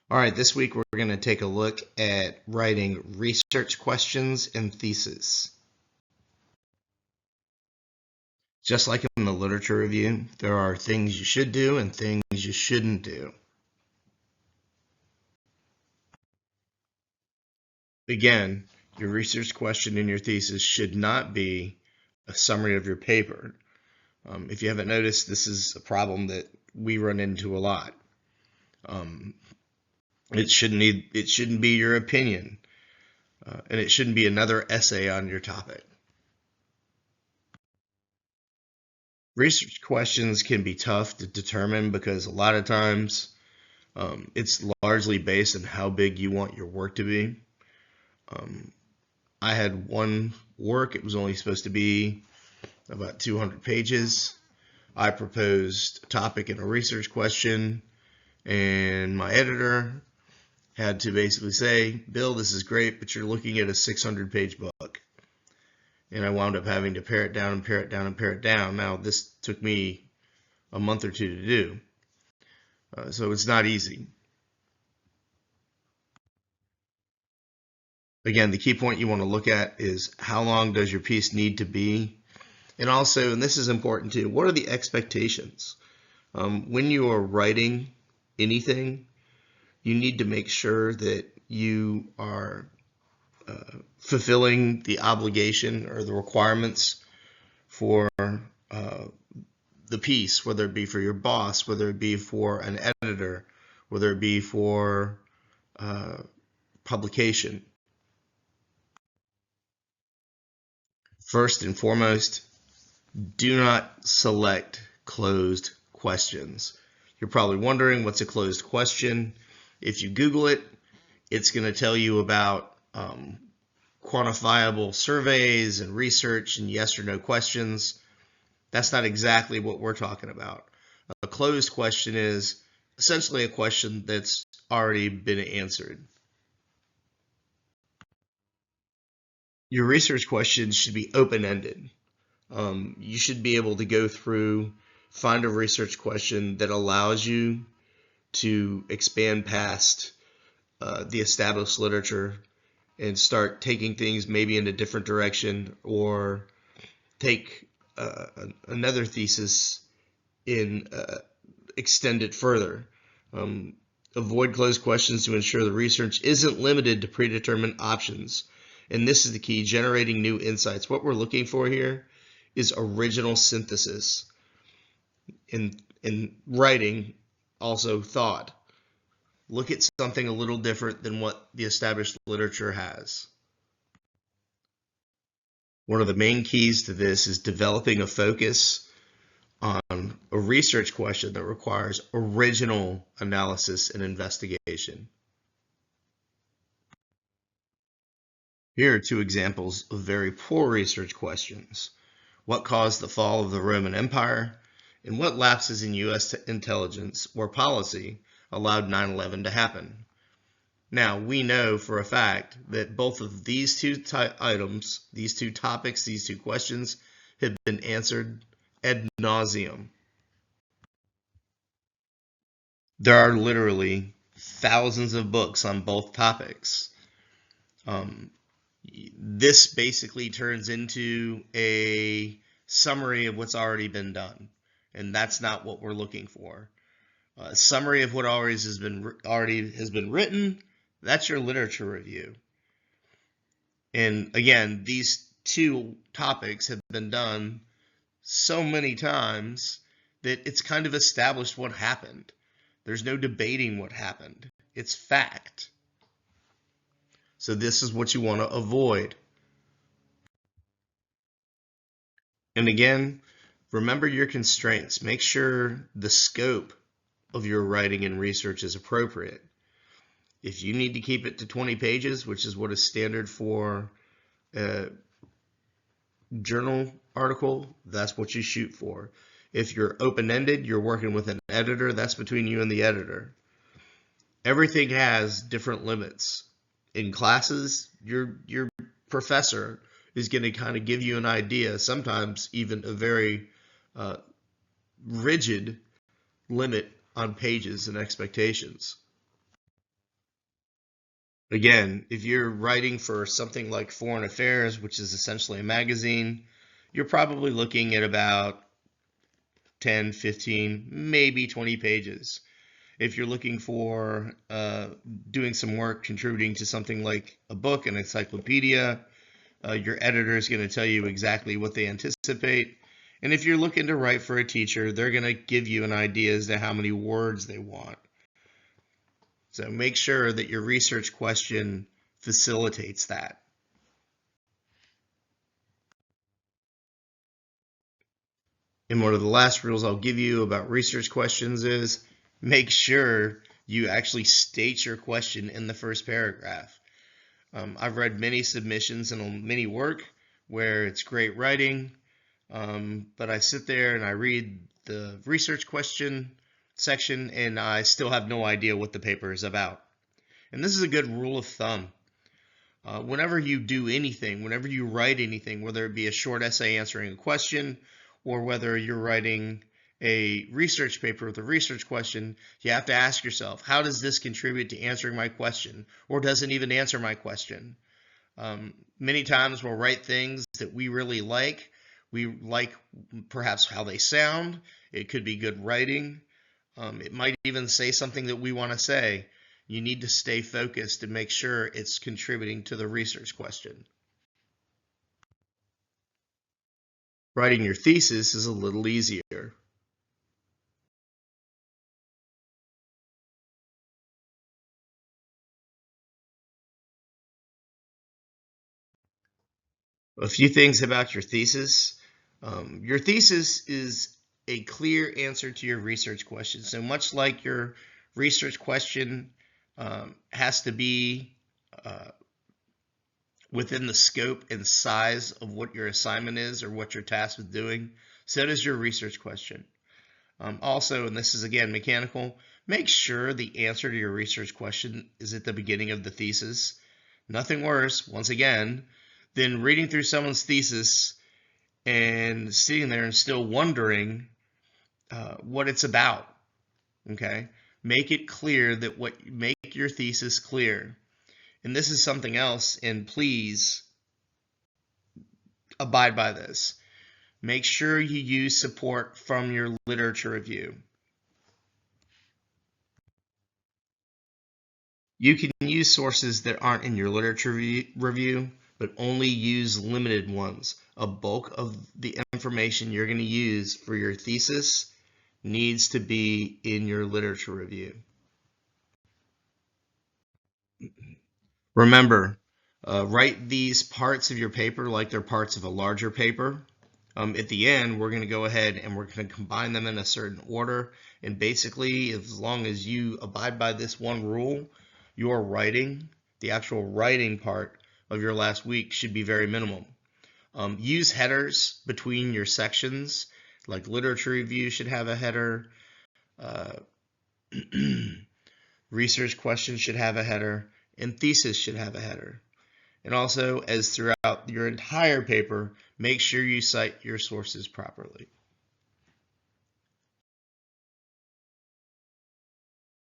All right, this week we're going to take a look at writing research questions and thesis. Just like in the literature review, there are things you should do and things you shouldn't do. Again, your research question and your thesis should not be a summary of your paper. If you haven't noticed, this is a problem that we run into a lot. It shouldn't be your opinion, and it shouldn't be another essay on your topic. Research questions can be tough to determine because a lot of times it's largely based on how big you want your work to be. I had one work, it was only supposed to be about 200 pages. I proposed a topic and a research question, and my editor had to basically say, Bill, this is great, but you're looking at a 600-page book. And I wound up having to pare it down and pare it down and pare it down. Now, this took me a month or two to do. So it's not easy. Again, the key point you want to look at is how long does your piece need to be? And also, and this is important too, what are the expectations? When you are writing anything, you need to make sure that you are fulfilling the obligation or the requirements for the piece, whether it be for your boss, whether it be for an editor, whether it be for publication. First and foremost, do not select closed questions. You're probably wondering what's a closed question. If you Google it, it's going to tell you about quantifiable surveys and research and yes or no questions. That's not exactly what we're talking about. A closed question is essentially a question that's already been answered. Your research questions should be open-ended. You should be able to go through, find a research question that allows you to expand past the established literature and start taking things maybe in a different direction, or take another thesis and extend it further. Avoid closed questions to ensure the research isn't limited to predetermined options. And this is the key, generating new insights. What we're looking for here is original synthesis. In writing, also thought. Look at something a little different than what the established literature has. One of the main keys to this is developing a focus on a research question that requires original analysis and investigation. Here are two examples of very poor research questions. What caused the fall of the Roman Empire? And what lapses in U.S. intelligence or policy allowed 9/11 to happen? Now, we know for a fact that both of these two items, these two topics, these two questions have been answered ad nauseum. There are literally thousands of books on both topics. This basically turns into a summary of what's already been done, and that's not what we're looking for. A summary of what already has been written, that's your literature review. And again, these two topics have been done so many times that it's kind of established what happened. There's no debating what happened. It's fact. So this is what you want to avoid. And again, remember your constraints. Make sure the scope of your writing and research is appropriate. If you need to keep it to 20 pages, which is what is standard for a journal article, that's what you shoot for. If you're open-ended, you're working with an editor, that's between you and the editor. Everything has different limits. In classes, your professor is going to kind of give you an idea, sometimes even a very rigid limit on pages and expectations. Again, if you're writing for something like Foreign Affairs, which is essentially a magazine, you're probably looking at about 10, 15, maybe 20 pages. If you're looking for doing some work contributing to something like a book, an encyclopedia, your editor is going to tell you exactly what they anticipate. And if you're looking to write for a teacher, they're going to give you an idea as to how many words they want. So make sure that your research question facilitates that. And one of the last rules I'll give you about research questions is make sure you actually state your question in the first paragraph. I've read many submissions and many work where it's great writing, but I sit there and I read the research question section and I still have no idea what the paper is about. And this is a good rule of thumb. Whenever you do anything, whenever you write anything, whether it be a short essay answering a question or whether you're writing a research paper with a research question, you have to ask yourself, how does this contribute to answering my question? Or does it even answer my question? Many times we'll write things that we really like. We like perhaps how they sound. It could be good writing. It might even say something that we want to say. You need to stay focused and make sure it's contributing to the research question. Writing your thesis is a little easier. A few things about your thesis. Your thesis is a clear answer to your research question. So much like your research question has to be within the scope and size of what your assignment is or what your task is doing, so does your research question. Also, and this is again mechanical, make sure the answer to your research question is at the beginning of the thesis. Nothing worse, once again, than reading through someone's thesis and sitting there and still wondering what it's about. Okay, make it clear that make your thesis clear. And this is something else, and please abide by this. Make sure you use support from your literature review. You can use sources that aren't in your literature review, but only use limited ones. A bulk of the information you're going to use for your thesis needs to be in your literature review. Remember, write these parts of your paper like they're parts of a larger paper. At the end, we're going to go ahead and we're going to combine them in a certain order. And basically, as long as you abide by this one rule, your writing, the actual writing part of your last week should be very minimal. Use headers between your sections, like literature review should have a header, research questions should have a header, and thesis should have a header. And also, as throughout your entire paper, make sure you cite your sources properly.